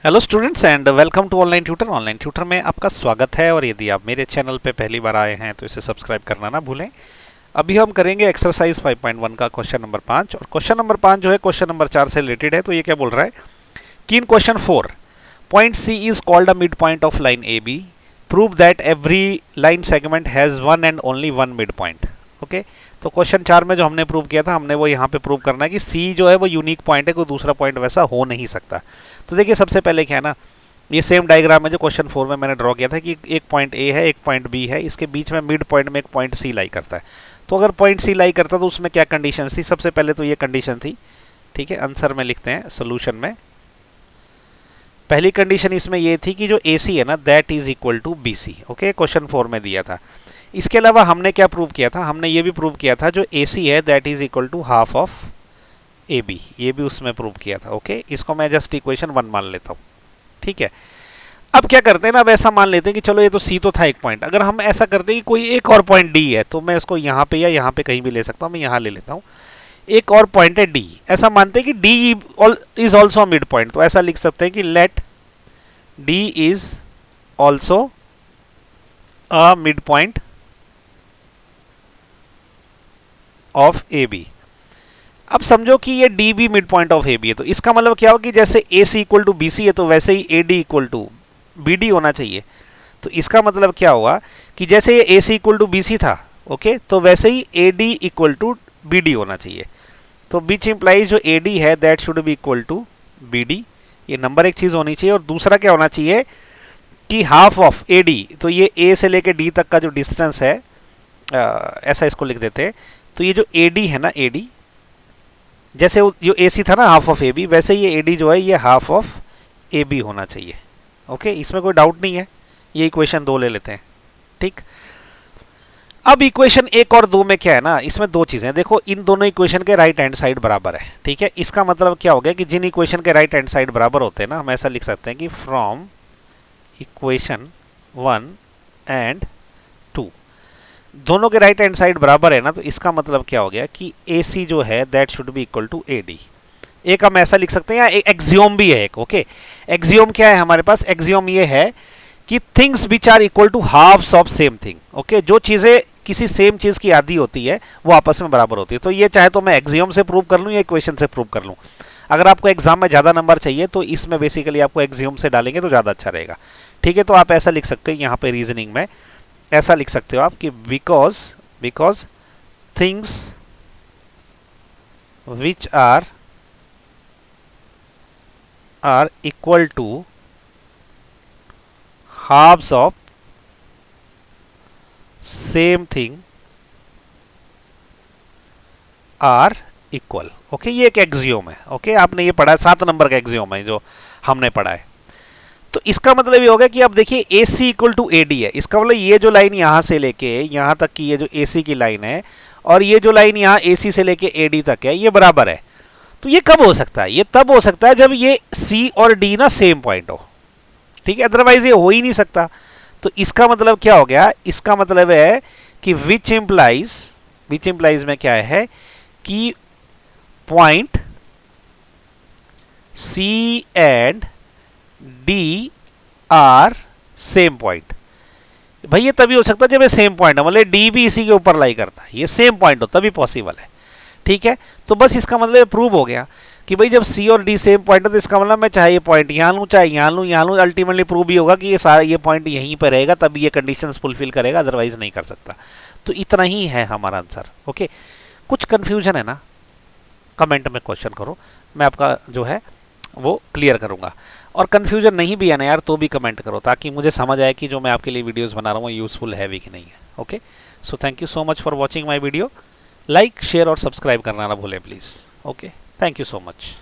Hello students and welcome to online tutor. Online tutor में आपका स्वागत है और यदि आप मेरे चैनल पे पहली बार आए हैं तो इसे सब्सक्राइब करना ना भूलें। अभी हम करेंगे एक्सरसाइज 5.1 का क्वेश्चन नंबर 5 और क्वेश्चन नंबर 5 जो है क्वेश्चन नंबर 4 से रिलेटेड है। तो ये क्या बोल रहा है कि in question 4 point C is called a mid point of line A B, prove that every line segment has one and only one mid point. Okay, तो क्वेश्चन 4 में जो हमने प्रूव किया था हमने वो यहाँ पे प्रूव करना है कि सी जो है वो यूनिक पॉइंट है, कोई दूसरा पॉइंट वैसा हो नहीं सकता। तो देखिए सबसे पहले क्या है ना, ये सेम डायग्राम है जो क्वेश्चन 4 में मैंने ड्रॉ किया था कि एक पॉइंट ए है, एक पॉइंट बी है, इसके बीच में मिड पॉइंट में एक पॉइंट सी लाई करता है। तो अगर पॉइंट सी लाई करता तो उसमें क्या कंडीशन थी? सबसे पहले तो ये कंडीशन थी, ठीक है, आंसर में लिखते हैं सोल्यूशन में। पहली कंडीशन इसमें ये थी कि जो ए सी है ना that is equal to B C. Okay, question 4 में दिया था। इसके अलावा हमने क्या प्रूव किया था? हमने ये भी प्रूव किया था जो ए सी है that is equal to half of A B, ये भी उसमें प्रूव किया था। ओके, इसको मैं जस्ट इक्वेशन 1 मान लेता हूँ, ठीक है। अब क्या करते हैं ना, अब ऐसा मान लेते हैं कि चलो ये तो सी तो था एक पॉइंट, अगर हम ऐसा करते हैं कि कोई एक और पॉइंट डी है तो मैं इसको यहाँ पे या यहाँ पे कहीं भी ले सकता हूँ, मैं यहाँ ले लेता हूँ। एक और पॉइंट है डी, ऐसा मानते हैं कि D is also mid point, तो ऐसा लिख सकते हैं कि let D is also a mid point of A B. अब समझो कि ये डी भी mid point of A B है, तो इसका मतलब क्या हो कि जैसे A C equal to B C है तो वैसे ही A D equal to B D होना चाहिए। तो इसका मतलब क्या हुआ कि जैसे ये A C equal to B C था, ओके, तो वैसे ही A D equal to B D होना चाहिए। तो बीच इंप्लाइज जो ए डी है that should be equal to B D, ये नंबर एक चीज़ होनी चाहिए। और दूसरा क्या होना चाहिए कि हाफ ऑफ ए डी, तो ये ए से लेके डी तक का जो डिस्टेंस है, ऐसा इसको लिख देते हैं। तो ये जो ए डी है ना, ए डी जैसे जो ए सी था ना हाफ ऑफ ए बी, वैसे ये ए डी जो है ये हाफ ऑफ ए बी होना चाहिए। ओके, इसमें कोई डाउट नहीं है। ये इक्वेशन 2 ले लेते हैं, ठीक। अब इक्वेशन 1 और 2 में क्या है ना, इसमें दो चीजें देखो, इन दोनों इक्वेशन के राइट हैंड साइड बराबर है, ठीक है। इसका मतलब क्या हो गया कि जिन इक्वेशन के राइट हैंड साइड बराबर होते हैं ना, हम ऐसा लिख सकते हैं कि फ्रॉम इक्वेशन 1 एंड 2 दोनों के राइट हैंड साइड बराबर है ना, तो इसका मतलब क्या हो गया कि ए सी जो है that should be equal to A D. एक हम ऐसा लिख सकते हैं, या एक एक्सियोम भी है एक। ओके, एक्सियोम क्या है हमारे पास? एक्सियोम ये है कि things which are equal to halves of same thing. Okay, जो चीजें किसी सेम चीज की आधी होती है वो आपस में बराबर होती है। तो ये चाहे तो मैं एक्सियोम से प्रूव कर लूं या इक्वेशन से प्रूव कर लूं। अगर आपको एग्जाम में ज्यादा नंबर चाहिए तो इसमें बेसिकली आपको एक्सियोम से डालेंगे तो ज्यादा अच्छा रहेगा, ठीक है। तो आप ऐसा लिख सकते हो यहाँ पे रीजनिंग में, ऐसा लिख सकते हो आप कि because things which are equal to halves of same thing are equal। Okay, ये एक एक्सियोम है। ओके, आपने ये पढ़ा है, 7 नंबर का एक्सियोम है जो हमने पढ़ा है। तो इसका मतलब ये होगा कि अब देखिए ए C equal to A D है, इसका मतलब ये जो लाइन यहां से लेके यहां तक की ये जो ए सी की लाइन है और ये जो लाइन यहां ए सी से लेके ए डी तक है ये बराबर है। तो ये कब हो सकता है? ये तब हो सकता है जब ये सी और डी ना सेम पॉइंट हो, ठीक है, अदरवाइज ये हो ही नहीं सकता। तो इसका मतलब क्या हो गया? इसका मतलब है कि विच इंप्लाइज में क्या है कि point C and D are same point. भाई ये तभी हो सकता है जब ये सेम पॉइंट है, मतलब डी भी इसी के ऊपर लाई करता है, ये सेम पॉइंट हो तभी पॉसिबल है, ठीक है। तो बस इसका मतलब प्रूव हो गया कि भाई जब सी और डी सेम पॉइंट है तो इसका मतलब मैं चाहे ये पॉइंट यहाँ लूँ चाहे यहाँ लूँ, अल्टीमेटली प्रूव भी होगा कि ये सारा ये पॉइंट यहीं पर रहेगा, तभी ये कंडीशंस फुलफिल करेगा, अदरवाइज नहीं कर सकता। तो इतना ही है हमारा आंसर। ओके, कुछ कन्फ्यूजन है ना, कमेंट में क्वेश्चन करो, मैं आपका जो है वो क्लियर करूँगा। और कन्फ्यूजन नहीं भी है ना यार, तो भी कमेंट करो ताकि मुझे समझ आए कि जो मैं आपके लिए वीडियोज़ बना रहा हूँ यूज़फुल है भी कि नहीं है। Okay, so thank you so much for watching my video. Like share और सब्सक्राइब करना ना भूलें please. Okay, thank you so much.